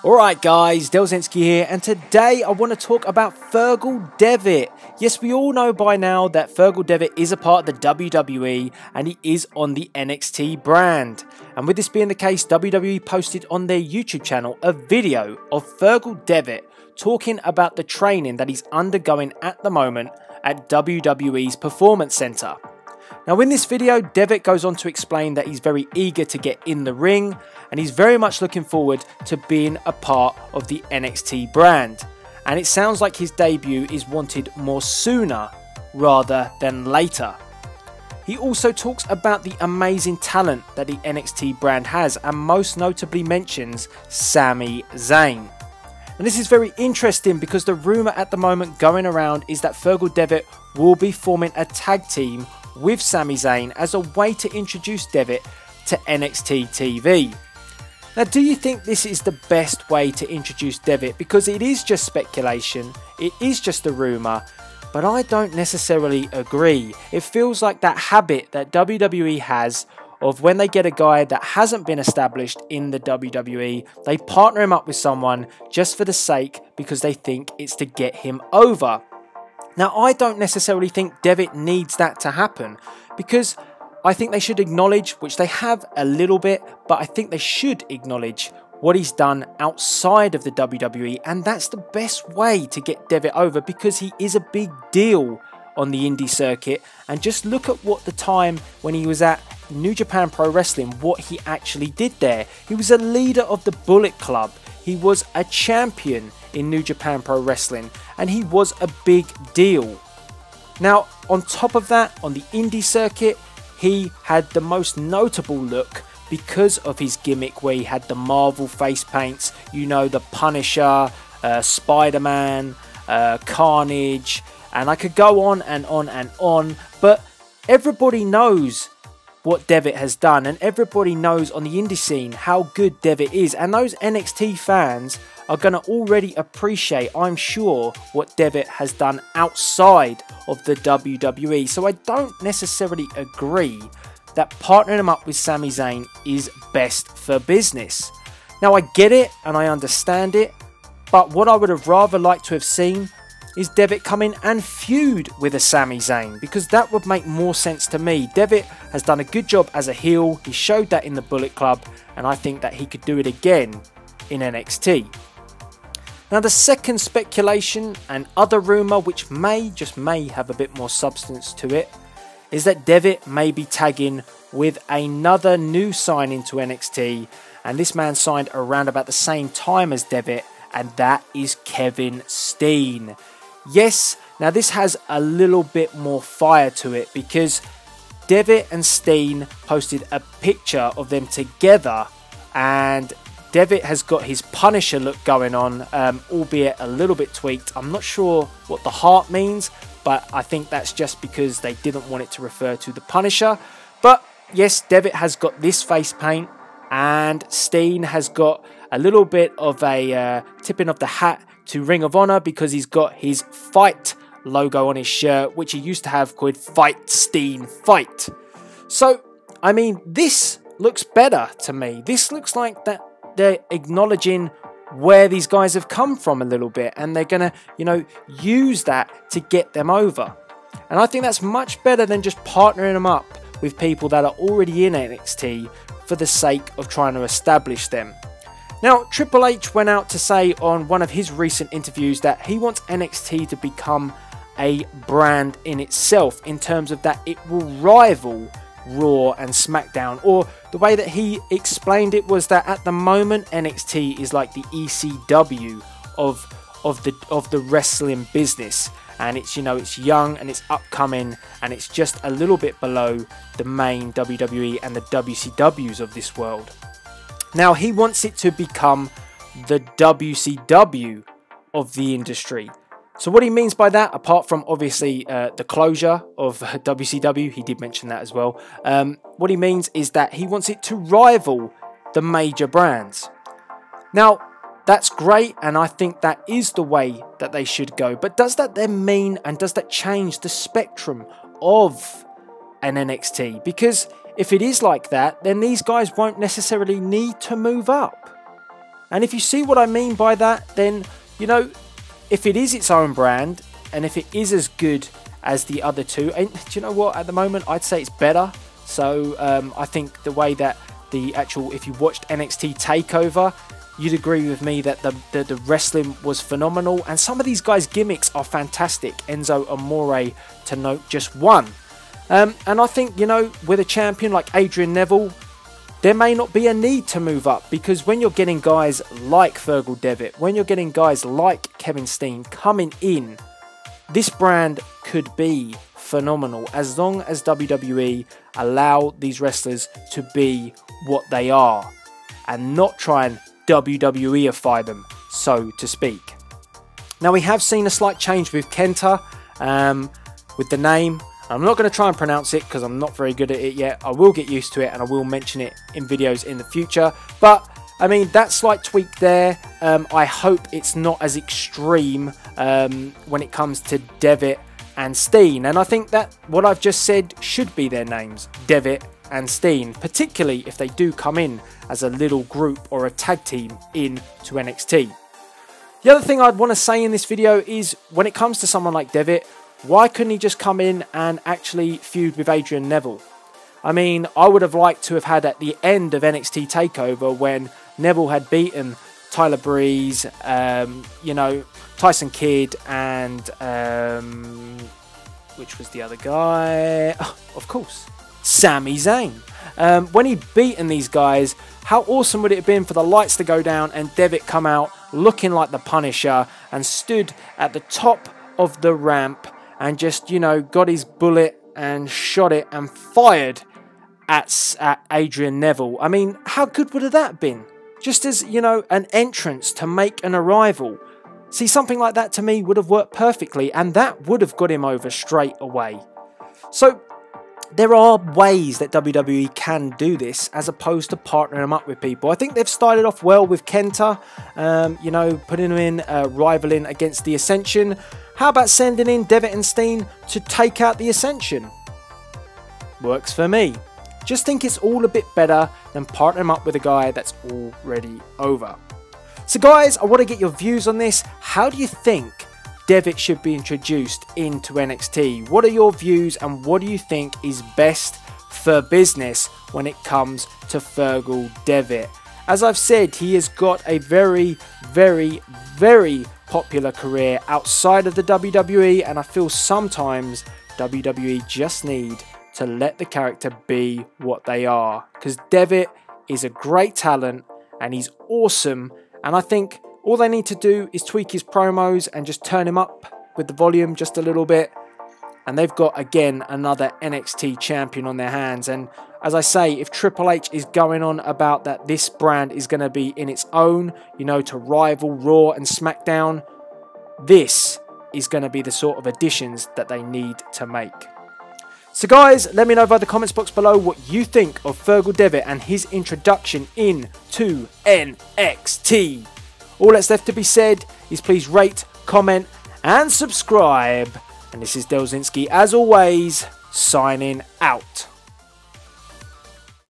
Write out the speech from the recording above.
Alright guys, Delzinski here, and today I want to talk about Fergal Devitt. Yes, we all know by now that Fergal Devitt is a part of the WWE and he is on the NXT brand. And with this being the case, WWE posted on their YouTube channel a video of Fergal Devitt talking about the training that he's undergoing at the moment at WWE's Performance Center. Now in this video, Devitt goes on to explain that he's very eager to get in the ring and he's very much looking forward to being a part of the NXT brand. And it sounds like his debut is wanted more sooner rather than later. He also talks about the amazing talent that the NXT brand has and most notably mentions Sami Zayn. And this is very interesting because the rumour at the moment going around is that Fergal Devitt will be forming a tag team with Sami Zayn as a way to introduce Devitt to NXT TV. Now, do you think this is the best way to introduce Devitt? Because it is just speculation, it is just a rumour, but I don't necessarily agree. It feels like that habit that WWE has of when they get a guy that hasn't been established in the WWE, they partner him up with someone just for the sake because they think it's to get him over. Now, I don't necessarily think Devitt needs that to happen because I think they should acknowledge, which they have a little bit, but I think they should acknowledge what he's done outside of the WWE, and that's the best way to get Devitt over because he is a big deal on the indie circuit. And just look at what the time when he was at New Japan Pro Wrestling, what he actually did there. He was a leader of the Bullet Club. He was a champion in New Japan Pro Wrestling and he was a big deal. Now, on top of that, on the indie circuit, he had the most notable look because of his gimmick where he had the Marvel face paints, you know, the Punisher, Spider-Man, Carnage, and I could go on and on and on, but everybody knows what Devitt has done and everybody knows on the indie scene how good Devitt is, and those NXT fans are going to already appreciate, I'm sure, what Devitt has done outside of the WWE. So I don't necessarily agree that partnering him up with Sami Zayn is best for business. Now I get it and I understand it, but what I would have rather liked to have seen is Devitt come in and feud with a Sami Zayn, because that would make more sense to me. Devitt has done a good job as a heel, he showed that in the Bullet Club, and I think that he could do it again in NXT. Now the second speculation and other rumour, which just may have a bit more substance to it, is that Devitt may be tagging with another new signing to NXT, and this man signed around about the same time as Devitt, and that is Kevin Steen. Yes, now this has a little bit more fire to it because Devitt and Steen posted a picture of them together, and Devitt has got his Punisher look going on, albeit a little bit tweaked. I'm not sure what the heart means, but I think that's just because they didn't want it to refer to the Punisher. But yes, Devitt has got this face paint, and Steen has got a little bit of a tipping of the hat to Ring of Honor because he's got his Fight logo on his shirt, which he used to have called Fight Steen Fight. So, I mean, this looks better to me. This looks like that they're acknowledging where these guys have come from a little bit, and they're gonna, you know, use that to get them over. And I think that's much better than just partnering them up with people that are already in NXT for the sake of trying to establish them. Now, Triple H went out to say on one of his recent interviews that he wants NXT to become a brand in itself, in terms of that it will rival Raw and SmackDown, or the way that he explained it was that at the moment NXT is like the ECW of the wrestling business, and it's, you know, it's young and it's upcoming and it's just a little bit below the main WWE and the WCWs of this world. Now he wants it to become the WCW of the industry. So what he means by that, apart from obviously the closure of WCW, he did mention that as well, what he means is that he wants it to rival the major brands. Now, that's great, and I think that is the way that they should go, but does that then mean, and does that change the spectrum of an NXT? Because if it is like that, then these guys won't necessarily need to move up. And if you see what I mean by that, then, you know, if it is its own brand, and if it is as good as the other two, and do you know what, at the moment, I'd say it's better. So I think the way that the actual, if you watched NXT TakeOver, you'd agree with me that the wrestling was phenomenal, and some of these guys' gimmicks are fantastic. Enzo Amore, to note just one. And I think, you know, with a champion like Adrian Neville, there may not be a need to move up, because when you're getting guys like Fergal Devitt, when you're getting guys like Kevin Steen coming in, this brand could be phenomenal as long as WWE allow these wrestlers to be what they are and not try and WWEify them, so to speak. Now, we have seen a slight change with Kenta, with the name. I'm not going to try and pronounce it because I'm not very good at it yet. I will get used to it and I will mention it in videos in the future. But, I mean, that slight tweak there, I hope it's not as extreme when it comes to Devitt and Steen. And I think that what I've just said should be their names, Devitt and Steen, particularly if they do come in as a little group or a tag team into NXT. The other thing I'd want to say in this video is, when it comes to someone like Devitt, why couldn't he just come in and actually feud with Adrian Neville? I mean, I would have liked to have had at the end of NXT TakeOver, when Neville had beaten Tyler Breeze, you know, Tyson Kidd, and which was the other guy? Oh, of course, Sami Zayn. When he'd beaten these guys, how awesome would it have been for the lights to go down and Devitt come out looking like the Punisher and stood at the top of the ramp and just, you know, got his bullet and shot it and fired at Adrian Neville. I mean, how good would have that been? Just as, you know, an entrance to make an arrival. See, something like that to me would have worked perfectly, and that would have got him over straight away. So there are ways that WWE can do this as opposed to partnering them up with people. I think they've started off well with Kenta, you know, putting him in, rivaling against the Ascension. How about sending in Devitt and Steen to take out the Ascension? Works for me. Just think it's all a bit better than partnering him up with a guy that's already over. So guys, I want to get your views on this. How do you think Devitt should be introduced into NXT? What are your views, and what do you think is best for business when it comes to Fergal Devitt? As I've said, he has got a very, very, very popular career outside of the WWE, and I feel sometimes WWE just need to let the character be what they are, because Devitt is a great talent and he's awesome, and I think all they need to do is tweak his promos and just turn him up with the volume just a little bit, and they've got, again, another NXT champion on their hands. And as I say, if Triple H is going on about that this brand is going to be in its own, you know, to rival Raw and SmackDown, this is going to be the sort of additions that they need to make. So guys, let me know by the comments box below what you think of Fergal Devitt and his introduction into NXT. All that's left to be said is please rate, comment and subscribe. And this is Delzinski, as always, signing out.